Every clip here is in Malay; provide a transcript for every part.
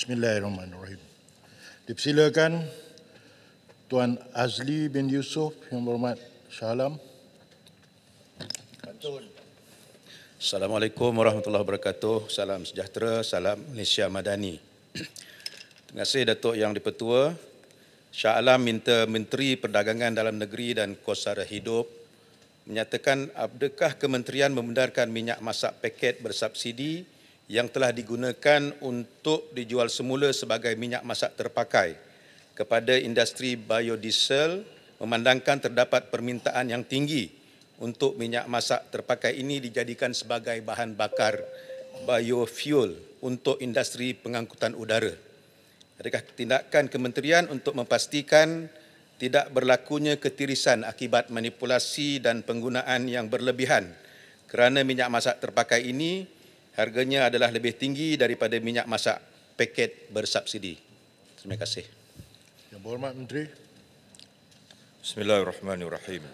Bismillahirrahmanirrahim. Dipersilakan Tuan Azli bin Yusuf yang berhormat Shah Alam. Assalamualaikum warahmatullahi wabarakatuh. Salam sejahtera, salam Malaysia Madani. Terima kasih Datuk Yang di-Pertua. Shah Alam minta Menteri Perdagangan Dalam Negeri dan Kos Sara Hidup menyatakan adakah kementerian membenarkan minyak masak paket bersubsidi yang telah digunakan untuk dijual semula sebagai minyak masak terpakai kepada industri biodiesel, memandangkan terdapat permintaan yang tinggi untuk minyak masak terpakai ini dijadikan sebagai bahan bakar biofuel untuk industri pengangkutan udara. Adakah tindakan kementerian untuk memastikan tidak berlakunya ketirisan akibat manipulasi dan penggunaan yang berlebihan kerana minyak masak terpakai ini harganya adalah lebih tinggi daripada minyak masak paket bersubsidi. Terima kasih. Yang berhormat Menteri. Bismillahirrahmanirrahim.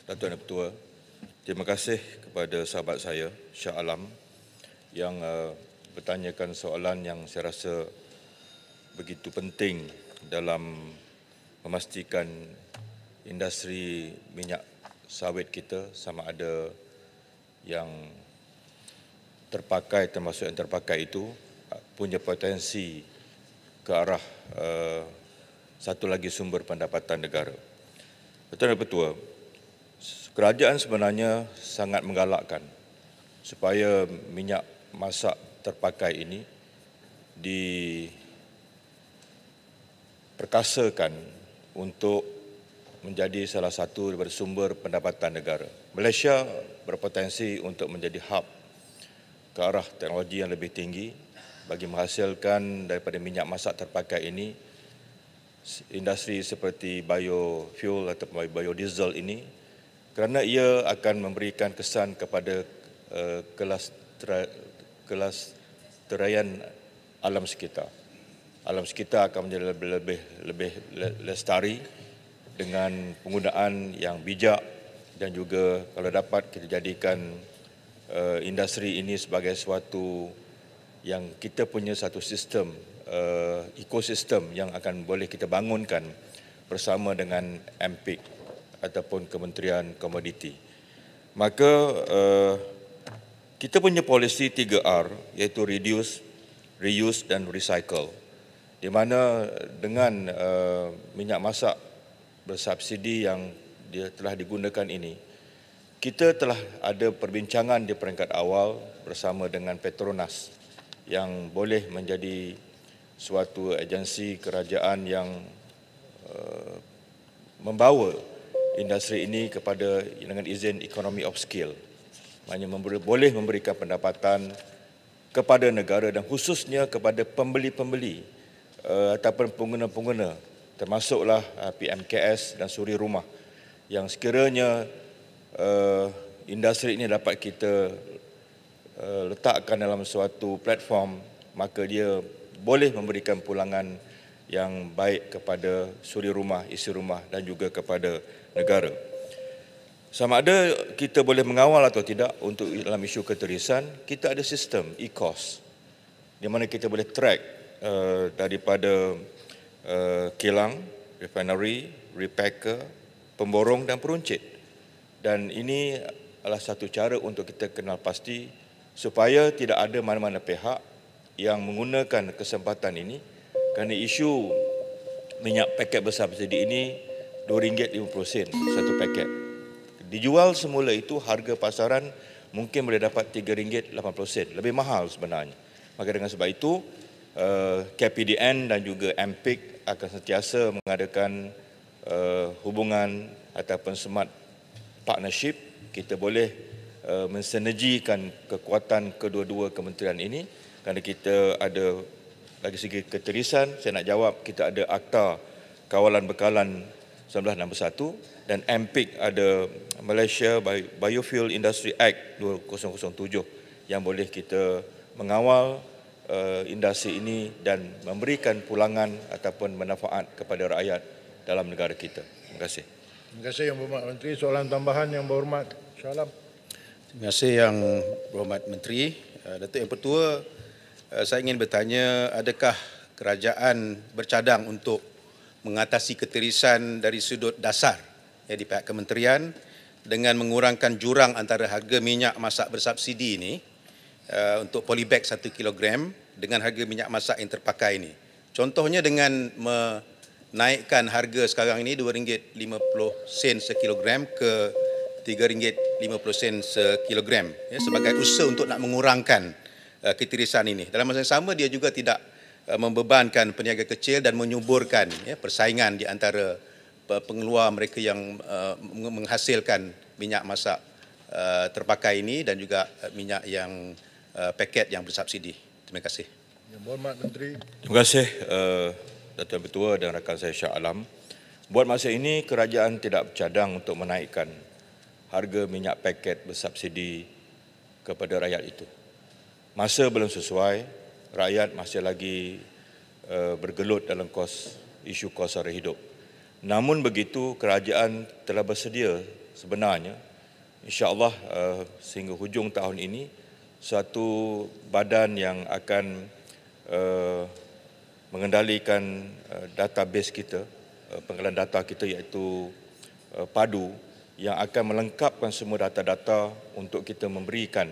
Datuk Yang Pertua, terima kasih kepada sahabat saya, Shah Alam, yang bertanyakan soalan yang saya rasa begitu penting dalam memastikan industri minyak sawit kita sama ada yang terpakai termasuk yang terpakai itu punya potensi ke arah satu lagi sumber pendapatan negara. Betul Yang Pertua, kerajaan sebenarnya sangat menggalakkan supaya minyak masak terpakai ini diperkasakan untuk menjadi salah satu daripada sumber pendapatan negara. Malaysia berpotensi untuk menjadi hub ke arah teknologi yang lebih tinggi bagi menghasilkan daripada minyak masak terpakai ini industri seperti biofuel atau biodiesel ini, kerana ia akan memberikan kesan kepada kelestarian alam sekitar. Alam sekitar akan menjadi lebih lestari dengan penggunaan yang bijak dan juga kalau dapat kita jadikan industri ini sebagai suatu yang kita punya satu sistem, ekosistem yang akan boleh kita bangunkan bersama dengan MPIC ataupun Kementerian Komoditi. Maka kita punya polisi 3R iaitu reduce, reuse dan recycle. Di mana dengan minyak masak bersubsidi yang telah digunakan ini, kita telah ada perbincangan di peringkat awal bersama dengan Petronas yang boleh menjadi suatu agensi kerajaan yang membawa industri ini kepada dengan izin economy of scale. Maksudnya boleh memberikan pendapatan kepada negara dan khususnya kepada pembeli-pembeli ataupun pengguna-pengguna termasuklah PMKS dan suri rumah yang sekiranya industri ini dapat kita letakkan dalam suatu platform, maka dia boleh memberikan pulangan yang baik kepada suri rumah, isi rumah dan juga kepada negara. Sama ada kita boleh mengawal atau tidak untuk dalam isu ketirisan, kita ada sistem e-cost di mana kita boleh track daripada kilang, refinery, repacker, pemborong dan peruncit. Dan ini adalah satu cara untuk kita kenal pasti supaya tidak ada mana-mana pihak yang menggunakan kesempatan ini kerana isu minyak paket bersubsidi ini RM2.50 satu paket. Dijual semula itu harga pasaran mungkin boleh dapat RM3.80, lebih mahal sebenarnya. Maka dengan sebab itu KPDN dan juga MPIC akan sentiasa mengadakan hubungan ataupun smart partnership. Kita boleh mensinergikan kekuatan kedua-dua kementerian ini kerana kita ada dari segi ketirisan, saya nak jawab kita ada Akta Kawalan Bekalan 1961 dan MPIC ada Malaysia Biofuel Industry Act 2007 yang boleh kita mengawal industri ini dan memberikan pulangan ataupun manfaat kepada rakyat dalam negara kita. Terima kasih. Terima kasih Yang Berhormat Menteri. Soalan tambahan Yang Berhormat Shah Alam. Terima kasih Yang Berhormat Menteri. Datuk Yang Pertua, Saya ingin bertanya, adakah kerajaan bercadang untuk mengatasi ketirisan dari sudut dasar di pihak kementerian dengan mengurangkan jurang antara harga minyak masak bersubsidi ini untuk polybag 1 kilogram dengan harga minyak masak yang terpakai ini. Contohnya dengan menaikkan harga sekarang ini RM2.50 sekilogram ke RM3.50 sekilogram sebagai usaha untuk nak mengurangkan ketirisan ini. Dalam masa yang sama dia juga tidak membebankan peniaga kecil dan menyuburkan persaingan di antara pengeluar mereka yang menghasilkan minyak masak terpakai ini dan juga minyak yang paket yang bersubsidi. Terima kasih. Yang Berhormat Menteri. Terima kasih Datuk Ketua dan rakan saya Shah Alam. Buat masa ini kerajaan tidak bercadang untuk menaikkan harga minyak paket bersubsidi kepada rakyat itu. Masa belum sesuai, rakyat masih lagi bergelut dalam isu kos sara hidup. Namun begitu, kerajaan telah bersedia sebenarnya, insya-Allah sehingga hujung tahun ini, suatu badan yang akan mengendalikan database kita, pengadilan data kita iaitu PADU, yang akan melengkapkan semua data-data untuk kita memberikan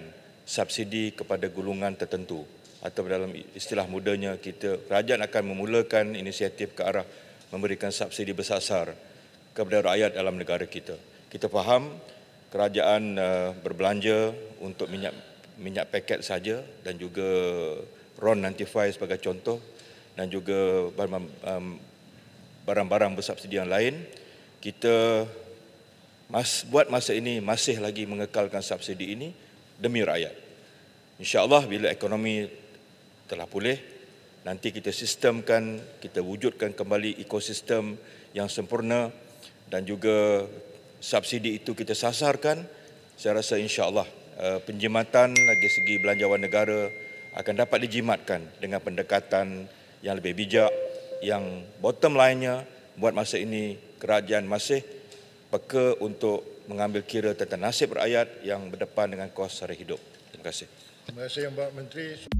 subsidi kepada golongan tertentu. Atau dalam istilah mudanya, kerajaan akan memulakan inisiatif ke arah memberikan subsidi bersasar kepada rakyat dalam negara kita. Kita faham kerajaan berbelanja untuk minyak paket saja dan juga RON 95 sebagai contoh dan juga barang-barang bersubsidi yang lain. Kita buat masa ini masih lagi mengekalkan subsidi ini demi rakyat. InsyaAllah bila ekonomi telah pulih, nanti kita sistemkan, kita wujudkan kembali ekosistem yang sempurna dan juga subsidi itu kita sasarkan. Saya rasa insya-Allah penjimatan dari segi belanjawan negara akan dapat dijimatkan dengan pendekatan yang lebih bijak, yang bottom line-nya buat masa ini kerajaan masih peka untuk mengambil kira tentang nasib rakyat yang berdepan dengan kos sara hidup. Terima kasih. Terima kasih Yang Berhormat Menteri.